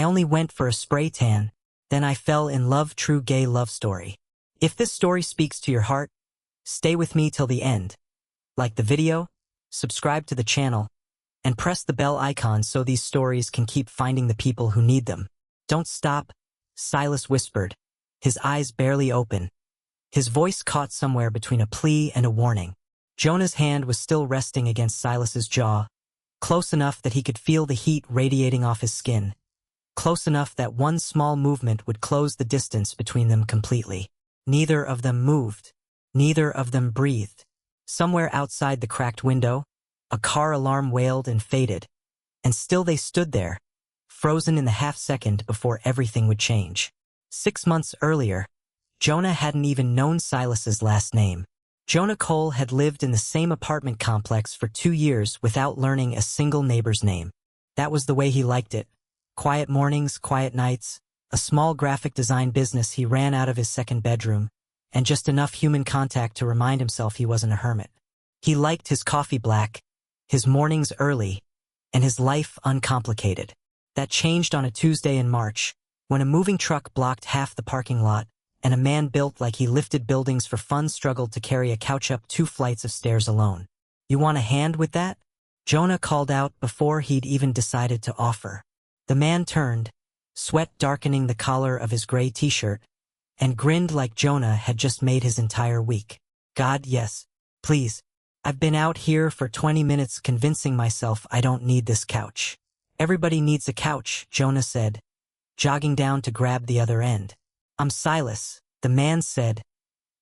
I only went for a spray tan, then I fell in love. True gay love story. If this story speaks to your heart, stay with me till the end. Like the video, subscribe to the channel, and press the bell icon so these stories can keep finding the people who need them. Don't stop, Silas whispered, his eyes barely open. His voice caught somewhere between a plea and a warning. Jonah's hand was still resting against Silas's jaw, close enough that he could feel the heat radiating off his skin, close enough that one small movement would close the distance between them completely. Neither of them moved. Neither of them breathed. Somewhere outside the cracked window, a car alarm wailed and faded, and still they stood there, frozen in the half-second before everything would change. 6 months earlier, Jonah hadn't even known Silas's last name. Jonah Cole had lived in the same apartment complex for 2 years without learning a single neighbor's name. That was the way he liked it. Quiet mornings, quiet nights, a small graphic design business he ran out of his second bedroom, and just enough human contact to remind himself he wasn't a hermit. He liked his coffee black, his mornings early, and his life uncomplicated. That changed on a Tuesday in March, when a moving truck blocked half the parking lot, and a man built like he lifted buildings for fun struggled to carry a couch up 2 flights of stairs alone. "You want a hand with that?" Jonah called out before he'd even decided to offer. The man turned, sweat darkening the collar of his gray t-shirt, and grinned like Jonah had just made his entire week. "God, yes. Please. I've been out here for 20 minutes convincing myself I don't need this couch." "Everybody needs a couch," Jonah said, jogging down to grab the other end. "I'm Silas," the man said,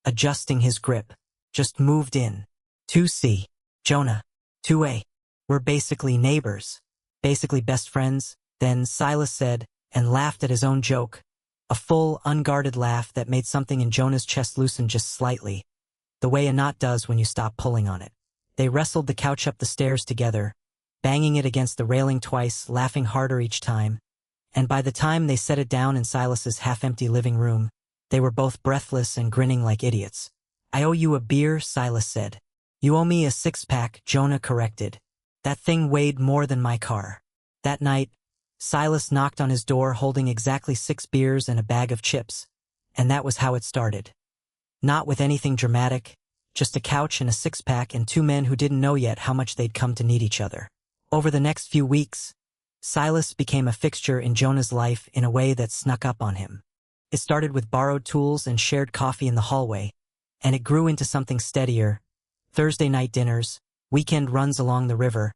adjusting his grip. "Just moved in. 2C. Jonah. 2A. We're basically neighbors. Basically best friends," then Silas said, and laughed at his own joke. A full, unguarded laugh that made something in Jonah's chest loosen just slightly, the way a knot does when you stop pulling on it. They wrestled the couch up the stairs together, banging it against the railing twice, laughing harder each time. And by the time they set it down in Silas's half-empty living room, they were both breathless and grinning like idiots. "I owe you a beer," Silas said. "You owe me a 6-pack, Jonah corrected. That thing weighed more than my car." That night, Silas knocked on his door holding exactly 6 beers and a bag of chips, and that was how it started. Not with anything dramatic, just a couch and a 6-pack and 2 men who didn't know yet how much they'd come to need each other. Over the next few weeks, Silas became a fixture in Jonah's life in a way that snuck up on him. It started with borrowed tools and shared coffee in the hallway, and it grew into something steadier: Thursday night dinners, weekend runs along the river,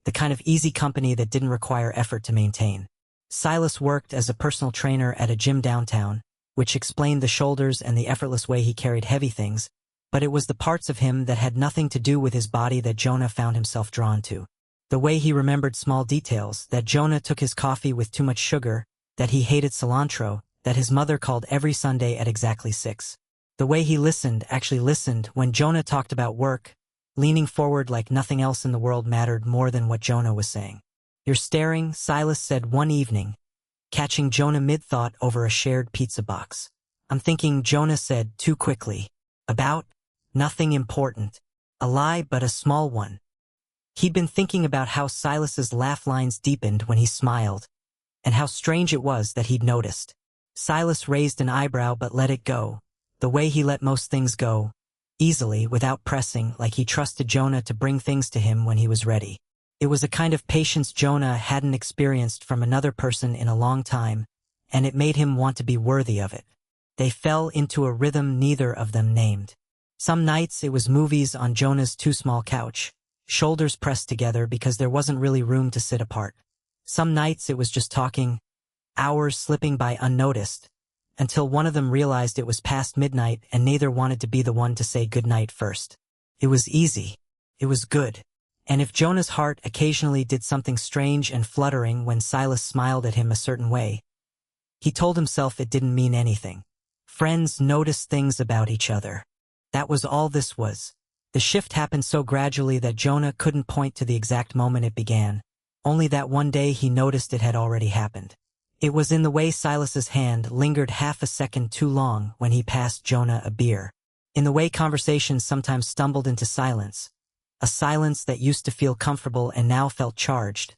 the kind of easy company that didn't require effort to maintain. Silas worked as a personal trainer at a gym downtown, which explained the shoulders and the effortless way he carried heavy things, but it was the parts of him that had nothing to do with his body that Jonah found himself drawn to. The way he remembered small details, that Jonah took his coffee with too much sugar, that he hated cilantro, that his mother called every Sunday at exactly 6. The way he listened, actually listened, when Jonah talked about work, leaning forward like nothing else in the world mattered more than what Jonah was saying. "You're staring," Silas said one evening, catching Jonah mid-thought over a shared pizza box. "I'm thinking," Jonah said too quickly. "About? Nothing important. A lie, but a small one." He'd been thinking about how Silas's laugh lines deepened when he smiled, and how strange it was that he'd noticed. Silas raised an eyebrow but let it go, the way he let most things go, easily, without pressing, like he trusted Jonah to bring things to him when he was ready. It was a kind of patience Jonah hadn't experienced from another person in a long time, and it made him want to be worthy of it. They fell into a rhythm neither of them named. Some nights it was movies on Jonah's too small couch, shoulders pressed together because there wasn't really room to sit apart. Some nights it was just talking, hours slipping by unnoticed, until one of them realized it was past midnight and neither wanted to be the one to say goodnight first. It was easy. It was good. And if Jonah's heart occasionally did something strange and fluttering when Silas smiled at him a certain way, he told himself it didn't mean anything. Friends noticed things about each other. That was all this was. The shift happened so gradually that Jonah couldn't point to the exact moment it began, only that one day he noticed it had already happened. It was in the way Silas's hand lingered half a second too long when he passed Jonah a beer. In the way conversations sometimes stumbled into silence, a silence that used to feel comfortable and now felt charged,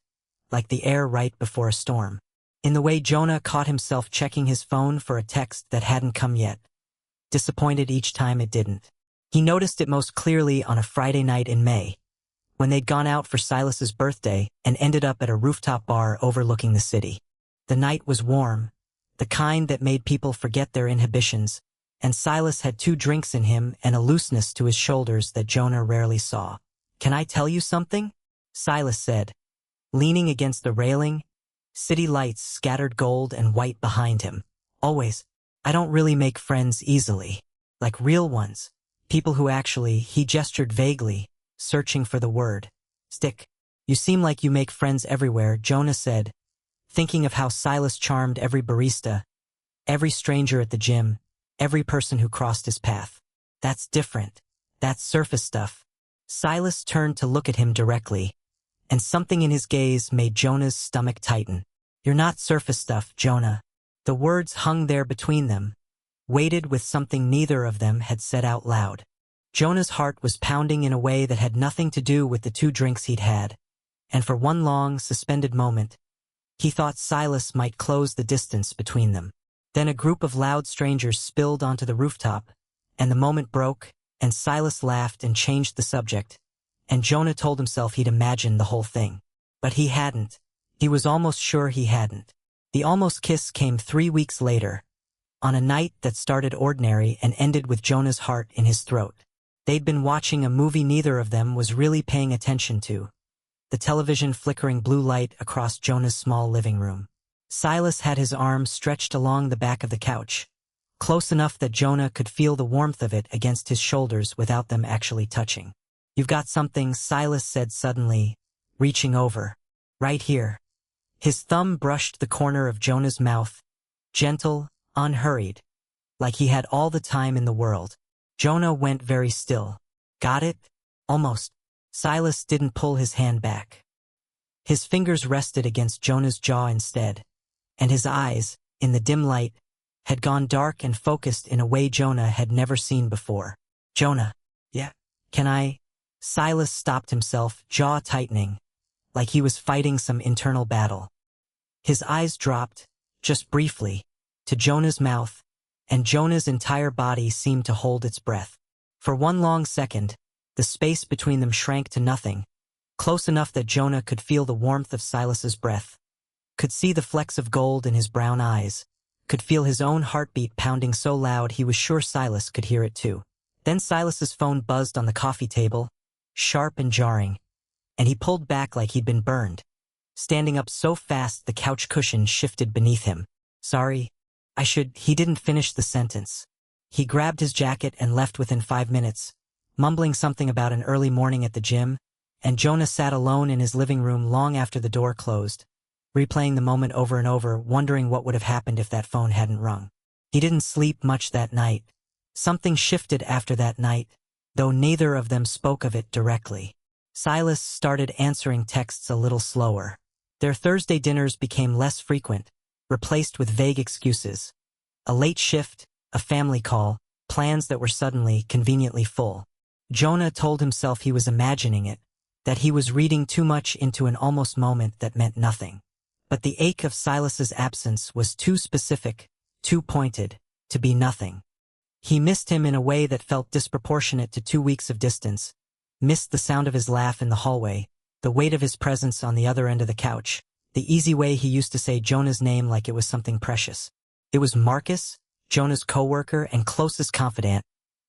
like the air right before a storm. in the way Jonah caught himself checking his phone for a text that hadn't come yet, disappointed each time it didn't. He noticed it most clearly on a Friday night in May, when they'd gone out for Silas's birthday and ended up at a rooftop bar overlooking the city. The night was warm, the kind that made people forget their inhibitions, and Silas had 2 drinks in him and a looseness to his shoulders that Jonah rarely saw. "Can I tell you something?" Silas said, leaning against the railing, city lights scattered gold and white behind him. "Always. I don't really make friends easily. Like real ones. People who actually," he gestured vaguely, searching for the word, "stick." "You seem like you make friends everywhere," Jonah said, thinking of how Silas charmed every barista, every stranger at the gym, every person who crossed his path. "That's different. That's surface stuff." Silas turned to look at him directly, and something in his gaze made Jonah's stomach tighten. "You're not surface stuff, Jonah." The words hung there between them, weighted with something neither of them had said out loud. Jonah's heart was pounding in a way that had nothing to do with the 2 drinks he'd had, and for one long, suspended moment, he thought Silas might close the distance between them. Then a group of loud strangers spilled onto the rooftop, and the moment broke, and Silas laughed and changed the subject, and Jonah told himself he'd imagined the whole thing. But he hadn't. He was almost sure he hadn't. The almost kiss came 3 weeks later, on a night that started ordinary and ended with Jonah's heart in his throat. They'd been watching a movie neither of them was really paying attention to, the television flickering blue light across Jonah's small living room. Silas had his arm stretched along the back of the couch, close enough that Jonah could feel the warmth of it against his shoulders without them actually touching. "You've got something," Silas said suddenly, reaching over. "Right here." His thumb brushed the corner of Jonah's mouth, gentle, unhurried, like he had all the time in the world. Jonah went very still. "Got it?" "Almost." Silas didn't pull his hand back. His fingers rested against Jonah's jaw instead, and his eyes, in the dim light, had gone dark and focused in a way Jonah had never seen before. "Jonah." "Yeah." "Can I?" Silas stopped himself, jaw tightening, like he was fighting some internal battle. His eyes dropped, just briefly, to Jonah's mouth, and Jonah's entire body seemed to hold its breath. For one long second, the space between them shrank to nothing, close enough that Jonah could feel the warmth of Silas's breath, could see the flecks of gold in his brown eyes, could feel his own heartbeat pounding so loud he was sure Silas could hear it too. Then Silas's phone buzzed on the coffee table, sharp and jarring, and he pulled back like he'd been burned, standing up so fast the couch cushion shifted beneath him. "Sorry, he didn't finish the sentence. He grabbed his jacket and left within 5 minutes, mumbling something about an early morning at the gym, and Jonah sat alone in his living room long after the door closed, replaying the moment over and over, wondering what would have happened if that phone hadn't rung. He didn't sleep much that night. Something shifted after that night, though neither of them spoke of it directly. Silas started answering texts a little slower. Their Thursday dinners became less frequent, replaced with vague excuses. A late shift, a family call, plans that were suddenly, conveniently full. Jonah told himself he was imagining it, that he was reading too much into an almost moment that meant nothing. But the ache of Silas's absence was too specific, too pointed, to be nothing. He missed him in a way that felt disproportionate to 2 weeks of distance, missed the sound of his laugh in the hallway, the weight of his presence on the other end of the couch, the easy way he used to say Jonah's name like it was something precious. It was Marcus, Jonah's coworker and closest confidant,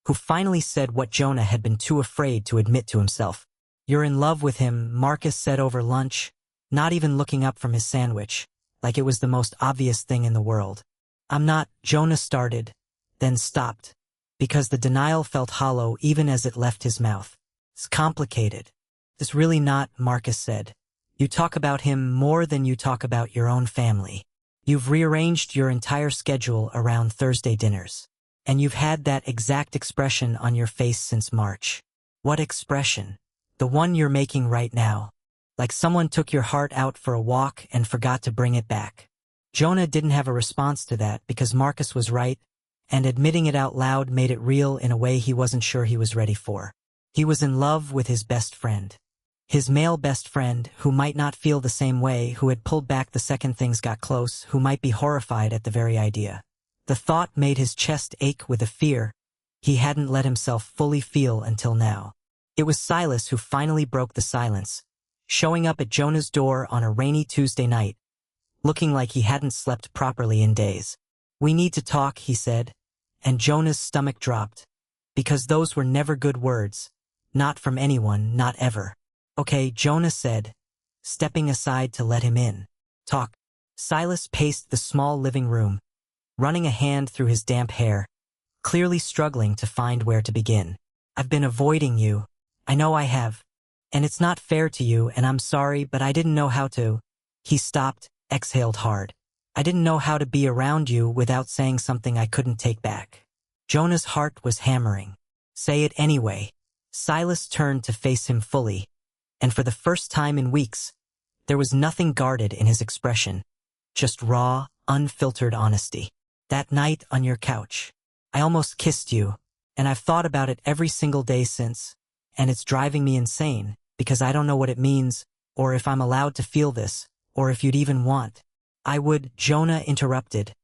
who finally said what Jonah had been too afraid to admit to himself. "You're in love with him," Marcus said over lunch, not even looking up from his sandwich, like it was the most obvious thing in the world. "I'm not," Jonah started, then stopped, because the denial felt hollow even as it left his mouth. "It's complicated." "It's really not," Marcus said. "You talk about him more than you talk about your own family. You've rearranged your entire schedule around Thursday dinners. And you've had that exact expression on your face since March." "What expression?" "The one you're making right now. Like someone took your heart out for a walk and forgot to bring it back." Jonah didn't have a response to that because Marcus was right, and admitting it out loud made it real in a way he wasn't sure he was ready for. He was in love with his best friend. His male best friend, who might not feel the same way, who had pulled back the second things got close, who might be horrified at the very idea. The thought made his chest ache with a fear he hadn't let himself fully feel until now. It was Silas who finally broke the silence, showing up at Jonah's door on a rainy Tuesday night, looking like he hadn't slept properly in days. "We need to talk," he said, and Jonah's stomach dropped, because those were never good words, not from anyone, not ever. "Okay," Jonah said, stepping aside to let him in. "Talk." Silas paced the small living room, running a hand through his damp hair, clearly struggling to find where to begin. "I've been avoiding you. I know I have. And it's not fair to you, and I'm sorry, but I didn't know how to." He stopped, exhaled hard. "I didn't know how to be around you without saying something I couldn't take back." Jonah's heart was hammering. "Say it anyway." Silas turned to face him fully, and for the first time in weeks, there was nothing guarded in his expression, just raw, unfiltered honesty. "That night on your couch, I almost kissed you, and I've thought about it every single day since, and it's driving me insane, because I don't know what it means, or if I'm allowed to feel this, or if you'd even want." "I would," Jonah interrupted,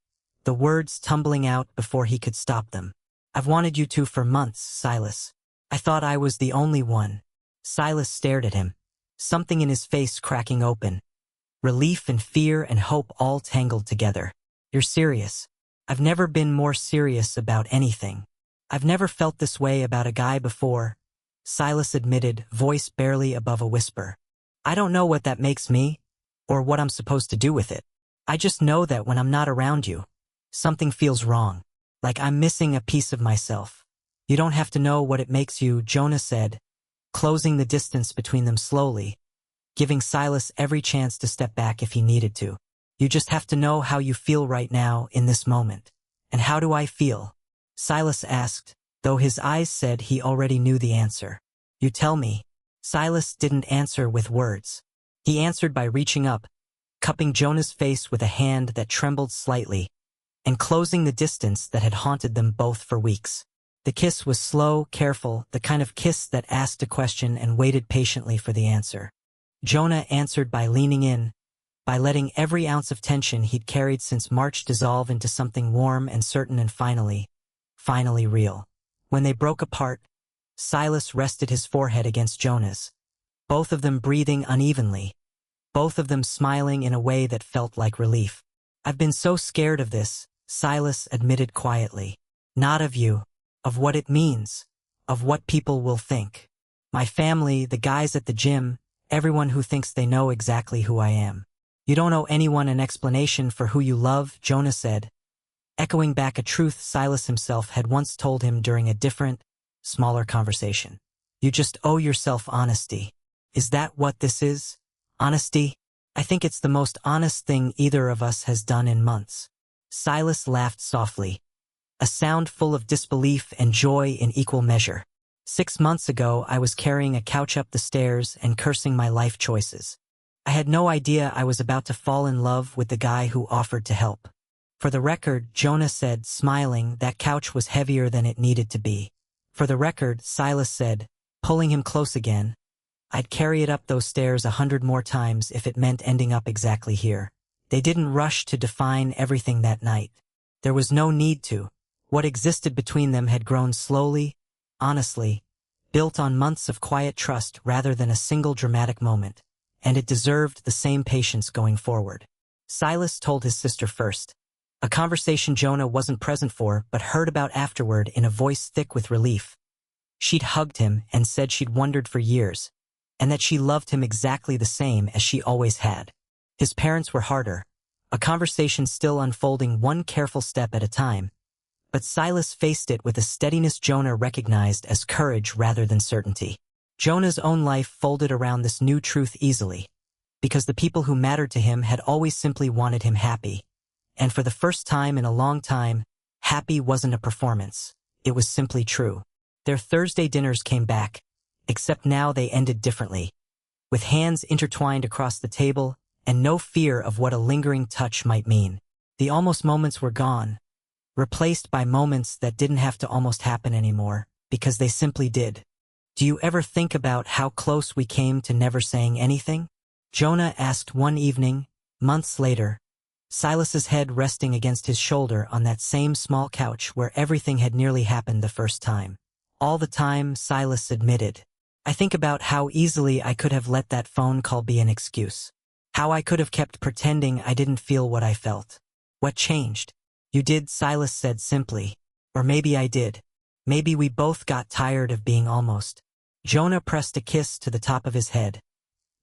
the words tumbling out before he could stop them. "I've wanted you to for months, Silas. I thought I was the only one." Silas stared at him, something in his face cracking open. Relief and fear and hope all tangled together. "You're serious?" "I've never been more serious about anything. I've never felt this way about a guy before," Silas admitted, voice barely above a whisper. "I don't know what that makes me, or what I'm supposed to do with it. I just know that when I'm not around you, something feels wrong, like I'm missing a piece of myself." "You don't have to know what it makes you," Jonah said, closing the distance between them slowly, giving Silas every chance to step back if he needed to. "You just have to know how you feel right now, in this moment." "And how do I feel?" Silas asked, though his eyes said he already knew the answer. "You tell me." Silas didn't answer with words. He answered by reaching up, cupping Jonah's face with a hand that trembled slightly, and closing the distance that had haunted them both for weeks. The kiss was slow, careful, the kind of kiss that asked a question and waited patiently for the answer. Jonah answered by leaning in, by letting every ounce of tension he'd carried since March dissolve into something warm and certain and finally real. When they broke apart, Silas rested his forehead against Jonah's, both of them breathing unevenly, both of them smiling in a way that felt like relief. "I've been so scared of this," Silas admitted quietly. "Not of you, of what it means, of what people will think. My family, the guys at the gym, everyone who thinks they know exactly who I am." "You don't owe anyone an explanation for who you love," Jonah said, echoing back a truth Silas himself had once told him during a different, smaller conversation. "You just owe yourself honesty." "Is that what this is? Honesty?" "I think it's the most honest thing either of us has done in months." Silas laughed softly, a sound full of disbelief and joy in equal measure. 6 months ago, I was carrying a couch up the stairs and cursing my life choices. I had no idea I was about to fall in love with the guy who offered to help. For the record, Jonah said, smiling, that couch was heavier than it needed to be. For the record, Silas said, pulling him close again, I'd carry it up those stairs 100 more times if it meant ending up exactly here. They didn't rush to define everything that night. There was no need to. What existed between them had grown slowly, honestly, built on months of quiet trust rather than a single dramatic moment, and it deserved the same patience going forward. Silas told his sister first, a conversation Jonah wasn't present for but heard about afterward in a voice thick with relief. She'd hugged him and said she'd wondered for years, and that she loved him exactly the same as she always had. His parents were harder, a conversation still unfolding one careful step at a time, but Silas faced it with a steadiness Jonah recognized as courage rather than certainty. Jonah's own life folded around this new truth easily, because the people who mattered to him had always simply wanted him happy. And for the first time in a long time, happy wasn't a performance, it was simply true. Their Thursday dinners came back, except now they ended differently, with hands intertwined across the table and no fear of what a lingering touch might mean. The almost moments were gone, replaced by moments that didn't have to almost happen anymore, because they simply did. Do you ever think about how close we came to never saying anything? Jonah asked one evening, months later, Silas's head resting against his shoulder on that same small couch where everything had nearly happened the first time. All the time, Silas admitted. I think about how easily I could have let that phone call be an excuse. How I could have kept pretending I didn't feel what I felt. What changed? You did, Silas said simply. Or maybe I did. Maybe we both got tired of being almost. Jonah pressed a kiss to the top of his head,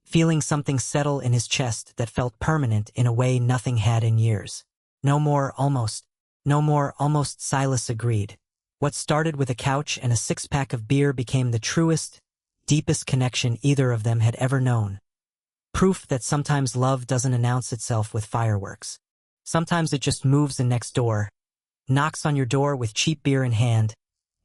feeling something settle in his chest that felt permanent in a way nothing had in years. No more almost. No more almost, Silas agreed. What started with a couch and a six-pack of beer became the truest, deepest connection either of them had ever known. Proof that sometimes love doesn't announce itself with fireworks. Sometimes it just moves in next door, knocks on your door with cheap beer in hand,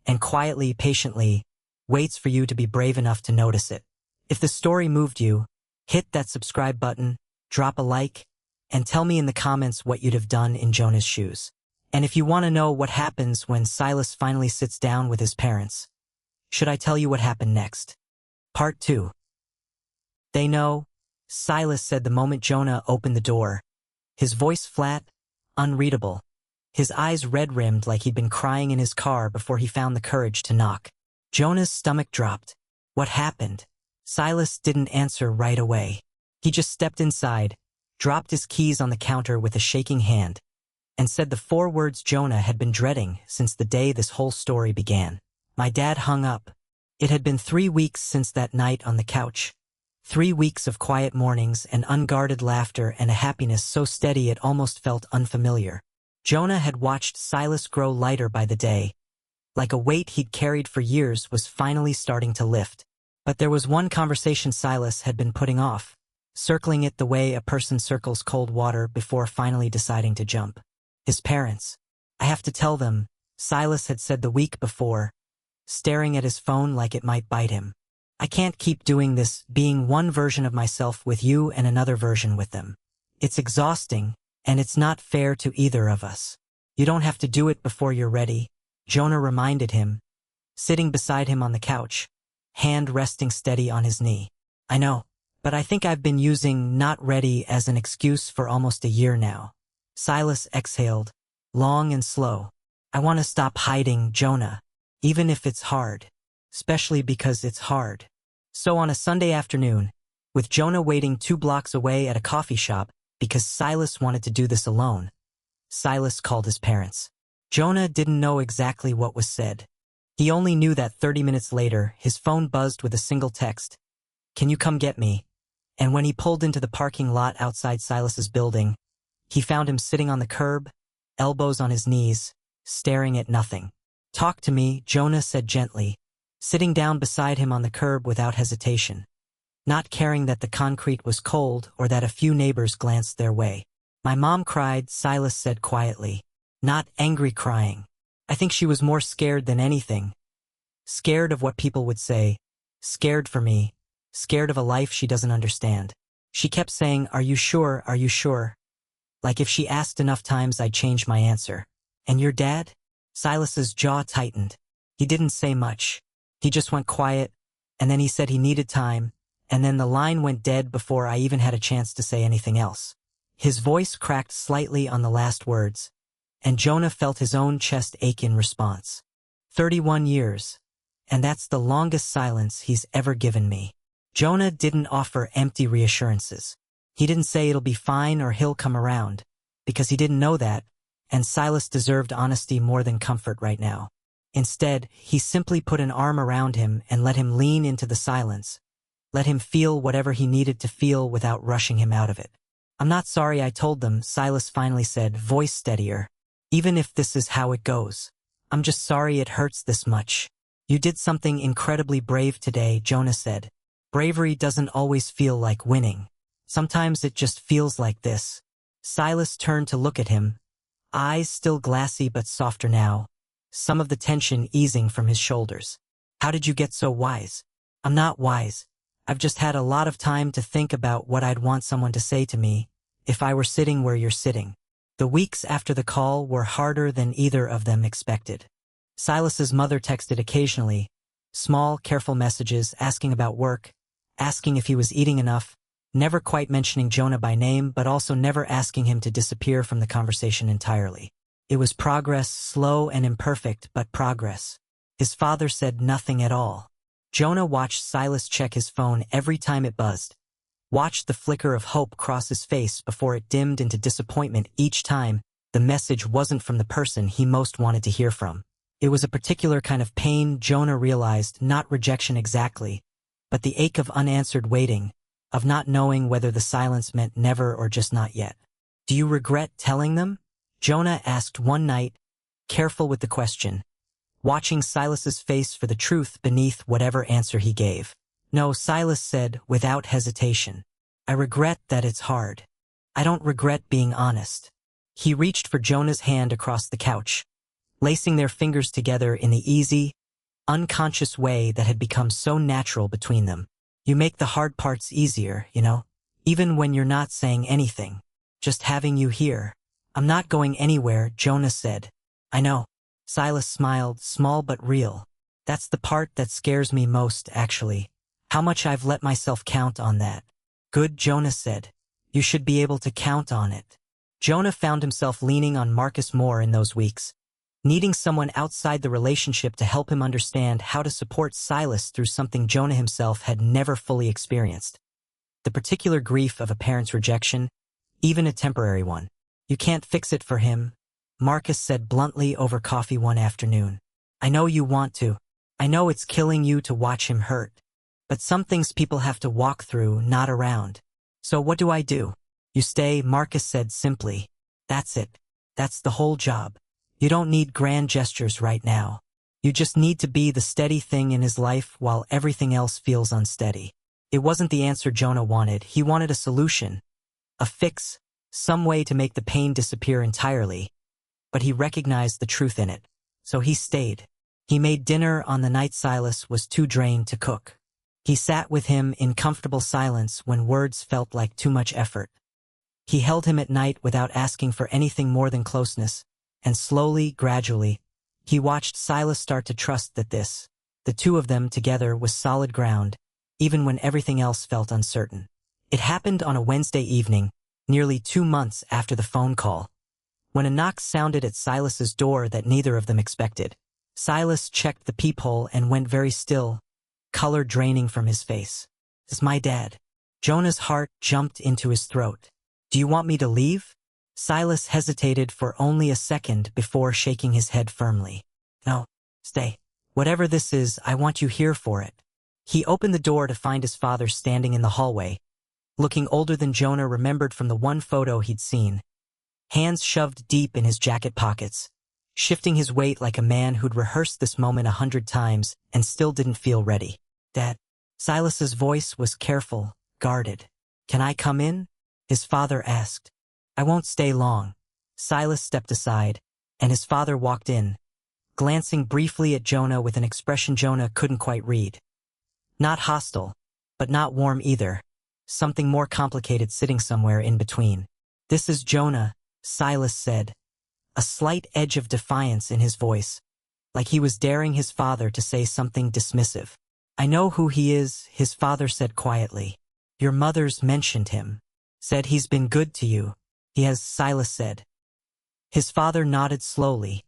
and quietly, patiently, waits for you to be brave enough to notice it. If the story moved you, hit that subscribe button, drop a like, and tell me in the comments what you'd have done in Jonah's shoes. And if you want to know what happens when Silas finally sits down with his parents, should I tell you what happened next? Part 2. They know, Silas said the moment Jonah opened the door, his voice flat, unreadable, his eyes red-rimmed like he'd been crying in his car before he found the courage to knock. Jonah's stomach dropped. What happened? Silas didn't answer right away. He just stepped inside, dropped his keys on the counter with a shaking hand, and said the 4 words Jonah had been dreading since the day this whole story began. My dad hung up. It had been 3 weeks since that night on the couch. 3 weeks of quiet mornings and unguarded laughter and a happiness so steady it almost felt unfamiliar. Jonah had watched Silas grow lighter by the day, like a weight he'd carried for years was finally starting to lift. But there was one conversation Silas had been putting off, circling it the way a person circles cold water before finally deciding to jump. His parents. I have to tell them, Silas had said the week before, staring at his phone like it might bite him. I can't keep doing this, being one version of myself with you and another version with them. It's exhausting, and it's not fair to either of us. You don't have to do it before you're ready, Jonah reminded him, sitting beside him on the couch, hand resting steady on his knee. I know, but I think I've been using not ready as an excuse for almost a year now. Silas exhaled, long and slow. I want to stop hiding, Jonah, even if it's hard, especially because it's hard. So on a Sunday afternoon, with Jonah waiting 2 blocks away at a coffee shop because Silas wanted to do this alone, Silas called his parents. Jonah didn't know exactly what was said. He only knew that 30 minutes later, his phone buzzed with a single text. Can you come get me? And when he pulled into the parking lot outside Silas's building, he found him sitting on the curb, elbows on his knees, staring at nothing. Talk to me, Jonah said gently, sitting down beside him on the curb without hesitation, not caring that the concrete was cold or that a few neighbors glanced their way. My mom cried, Silas said quietly. Not angry crying. I think she was more scared than anything. Scared of what people would say. Scared for me. Scared of a life she doesn't understand. She kept saying, are you sure, are you sure? Like if she asked enough times I'd change my answer. And your dad? Silas's jaw tightened. He didn't say much. He just went quiet, and then he said he needed time, and then the line went dead before I even had a chance to say anything else. His voice cracked slightly on the last words, and Jonah felt his own chest ache in response. 31 years, and that's the longest silence he's ever given me. Jonah didn't offer empty reassurances. He didn't say it'll be fine or he'll come around, because he didn't know that, and Silas deserved honesty more than comfort right now. Instead, he simply put an arm around him and let him lean into the silence, let him feel whatever he needed to feel without rushing him out of it. I'm not sorry I told them, Silas finally said, voice steadier. Even if this is how it goes. I'm just sorry it hurts this much. You did something incredibly brave today, Jonah said. Bravery doesn't always feel like winning. Sometimes it just feels like this. Silas turned to look at him, eyes still glassy but softer now, some of the tension easing from his shoulders. How did you get so wise? I'm not wise. I've just had a lot of time to think about what I'd want someone to say to me if I were sitting where you're sitting. The weeks after the call were harder than either of them expected. Silas's mother texted occasionally, Small, careful messages asking about work, asking if he was eating enough, never quite mentioning Jonah by name, but also never asking him to disappear from the conversation entirely. It was progress, slow and imperfect, but progress. His father said nothing at all. Jonah watched Silas check his phone every time it buzzed, watched the flicker of hope cross his face before it dimmed into disappointment each time the message wasn't from the person he most wanted to hear from. It was a particular kind of pain, Jonah realized, not rejection exactly, but the ache of unanswered waiting, of not knowing whether the silence meant never or just not yet. "Do you regret telling them?" Jonah asked one night, careful with the question, watching Silas's face for the truth beneath whatever answer he gave. "No," Silas said without hesitation. "I regret that it's hard. I don't regret being honest." He reached for Jonah's hand across the couch, lacing their fingers together in the easy, unconscious way that had become so natural between them. "You make the hard parts easier, even when you're not saying anything. Just having you here." "I'm not going anywhere," Jonah said. "I know." Silas smiled, small but real. "That's the part that scares me most, actually. How much I've let myself count on that." "Good," Jonah said. "You should be able to count on it." Jonah found himself leaning on Marcus more in those weeks, needing someone outside the relationship to help him understand how to support Silas through something Jonah himself had never fully experienced. The particular grief of a parent's rejection, even a temporary one. "You can't fix it for him," Marcus said bluntly over coffee one afternoon. "I know you want to. I know it's killing you to watch him hurt. But some things people have to walk through, not around. So what do I do?" "You stay," Marcus said simply. "That's it. That's the whole job. You don't need grand gestures right now. You just need to be the steady thing in his life while everything else feels unsteady." It wasn't the answer Jonah wanted. He wanted a solution, a fix, some way to make the pain disappear entirely. But he recognized the truth in it. So he stayed. He made dinner on the night Silas was too drained to cook. He sat with him in comfortable silence when words felt like too much effort. He held him at night without asking for anything more than closeness, and slowly, gradually, he watched Silas start to trust that the two of them together, was solid ground, even when everything else felt uncertain. It happened on a Wednesday evening, nearly 2 months after the phone call, when a knock sounded at Silas's door that neither of them expected. Silas checked the peephole and went very still, color draining from his face. "It's my dad." Jonah's heart jumped into his throat. "Do you want me to leave?" Silas hesitated for only a second before shaking his head firmly. "No, stay. Whatever this is, I want you here for it." He opened the door to find his father standing in the hallway, looking older than Jonah remembered from the one photo he'd seen, hands shoved deep in his jacket pockets, shifting his weight like a man who'd rehearsed this moment 100 times and still didn't feel ready. "Dad." Silas's voice was careful, guarded. "Can I come in?" his father asked. "I won't stay long." Silas stepped aside, and his father walked in, glancing briefly at Jonah with an expression Jonah couldn't quite read. Not hostile, but not warm either. Something more complicated sitting somewhere in between. "This is Jonah," Silas said, a slight edge of defiance in his voice, like he was daring his father to say something dismissive. "I know who he is," his father said quietly. "Your mother's mentioned him. Said he's been good to you." "He has," Silas said. His father nodded slowly,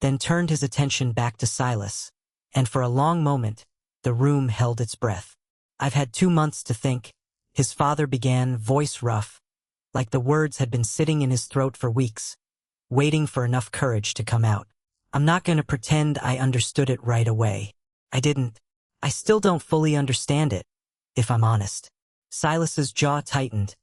then turned his attention back to Silas, and for a long moment, the room held its breath. "I've had 2 months to think," his father began, voice rough, like the words had been sitting in his throat for weeks, waiting for enough courage to come out. "I'm not going to pretend I understood it right away. I didn't. I still don't fully understand it, if I'm honest." Silas's jaw tightened,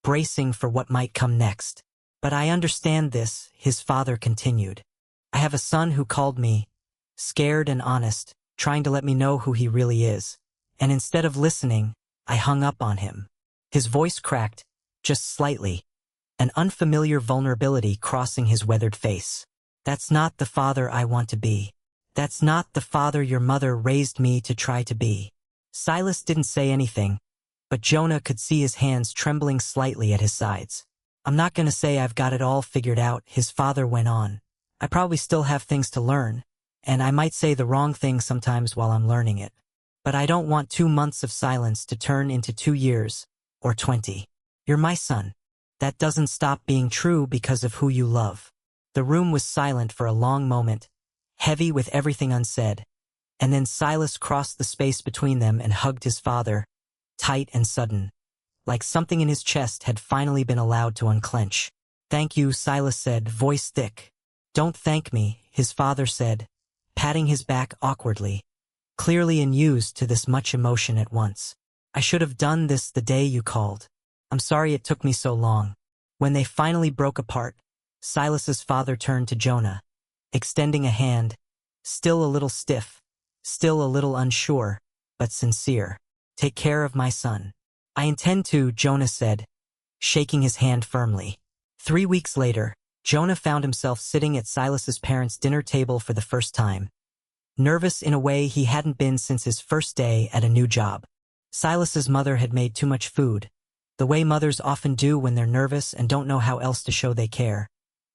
bracing for what might come next. "But I understand this," his father continued. "I have a son who called me, scared and honest, trying to let me know who he really is. And instead of listening, I hung up on him." His voice cracked, just slightly, an unfamiliar vulnerability crossing his weathered face. "That's not the father I want to be. That's not the father your mother raised me to try to be." Silas didn't say anything, but Jonah could see his hands trembling slightly at his sides. "I'm not going to say I've got it all figured out," his father went on. "I probably still have things to learn, and I might say the wrong thing sometimes while I'm learning it. But I don't want 2 months of silence to turn into 2 years, or 20. You're my son. That doesn't stop being true because of who you love. The room was silent for a long moment, heavy with everything unsaid, and then Silas crossed the space between them and hugged his father, tight and sudden, like something in his chest had finally been allowed to unclench. "Thank you," Silas said, voice thick. "Don't thank me," his father said, patting his back awkwardly, clearly unused to this much emotion at once. "I should have done this the day you called. I'm sorry it took me so long." When they finally broke apart, Silas's father turned to Jonah, extending a hand, still a little stiff, still a little unsure, but sincere. "Take care of my son." "I intend to," Jonah said, shaking his hand firmly. 3 weeks later, Jonah found himself sitting at Silas's parents' dinner table for the first time, nervous in a way he hadn't been since his first day at a new job. Silas's mother had made too much food, the way mothers often do when they're nervous and don't know how else to show they care,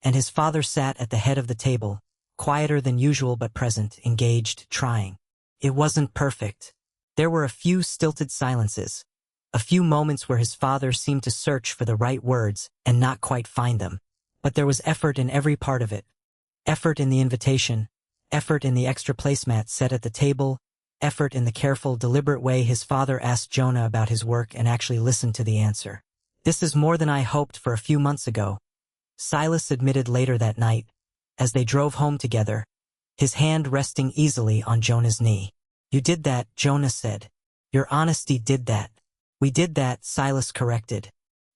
and his father sat at the head of the table, quieter than usual but present, engaged, trying. It wasn't perfect. There were a few stilted silences, a few moments where his father seemed to search for the right words and not quite find them. But there was effort in every part of it. Effort in the invitation, effort in the extra placemat set at the table, effort in the careful, deliberate way his father asked Jonah about his work and actually listened to the answer. "This is more than I hoped for a few months ago," Silas admitted later that night, as they drove home together, his hand resting easily on Jonah's knee. "You did that," Jonah said. "Your honesty did that." "We did that," Silas corrected.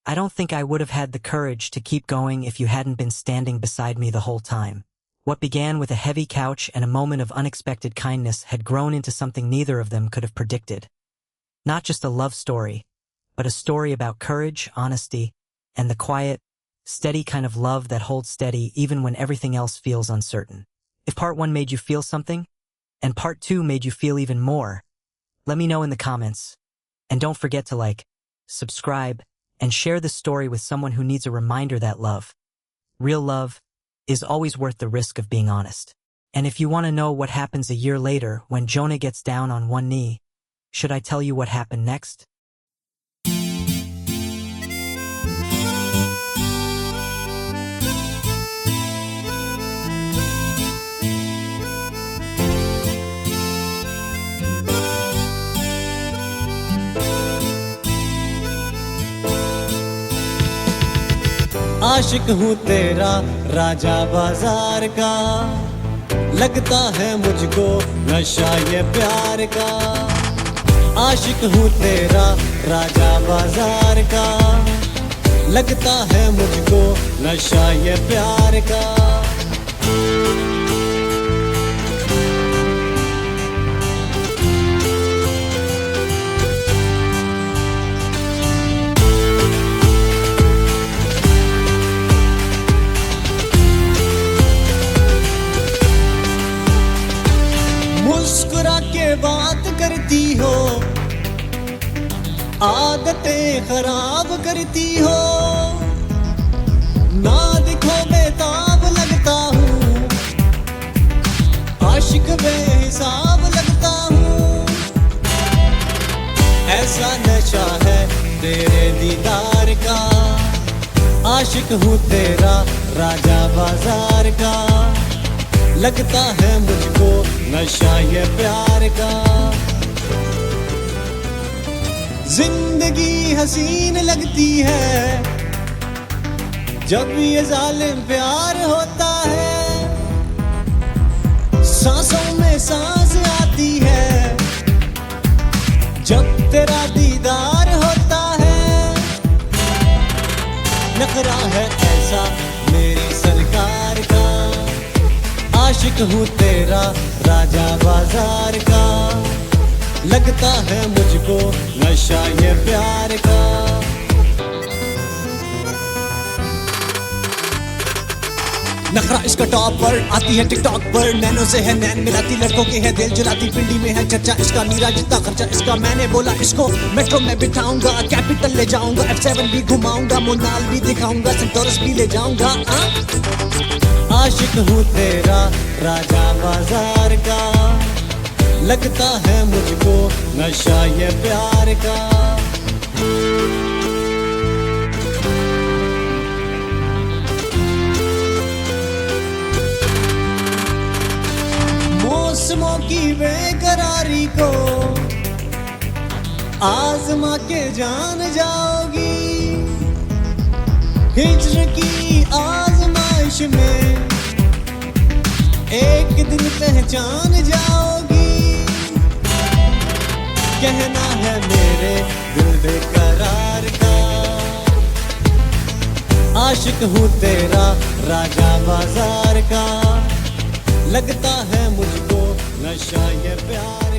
"I don't think I would have had the courage to keep going if you hadn't been standing beside me the whole time." What began with a heavy couch and a moment of unexpected kindness had grown into something neither of them could have predicted. Not just a love story, but a story about courage, honesty, and the quiet, steady kind of love that holds steady even when everything else feels uncertain. If part 1 made you feel something, and part 2 made you feel even more, let me know in the comments. And don't forget to like, subscribe, and share this story with someone who needs a reminder that love, real love, is always worth the risk of being honest. And if you want to know what happens a year later when Jonah gets down on one knee, should I tell you what happened next? आशिक हूँ तेरा राजा बाजार का, लगता है मुझको नशा ये प्यार का। आशिक हूँ तेरा राजा बाजार का, लगता है मुझको नशा ये प्यार का। मुस्कुरा के बात करती हो, आदतें खराब करती हो, ना दिखो बेताब लगता हूँ, आशिक बेहिसाब लगता हूँ। ऐसा नशा है तेरे दीदार का, आशिक हूँ तेरा राजा बाजार का, लगता है मुझको नशा ये प्यार का। जिंदगी हसीन लगती है जब ये जालिम प्यार होता है, सांसों में सांस आती है जब तेरा दीदार होता है। नखरा है ऐसा मेरी सरकार का, आशिक हूँ तेरा राजा बाजार का, लगता है मुझको नशा ये प्यार का। नखरा इसका टॉप पर आती है टिकटॉक पर, नैनो से है नैन मिलाती, लड़कों के है दिल जलाती, पिंडी में है चर्चा इसका, नीरा जितना खर्चा इसका। मैंने बोला इसको मेट्रो में बिठाऊंगा, कैपिटल ले जाऊंगा, F7 भी घुमाऊंगा, मोनाल भी दिखाऊंगा, सेंटोरस भी ले जाऊंगा। आशिक आशिक हूँ तेरा राजा बाजार का, लगता है मुझको नशा ये प्यार का। मौसमों की बेकरारी को आजमा के जान जाओगी, हिज्र की आजमाइश में एक दिन पहचान जाओगी। कहना है मेरे दिल बेकरार का, आशिक हूँ तेरा राजा बाजार का, लगता है मुझको नशा ये प्यार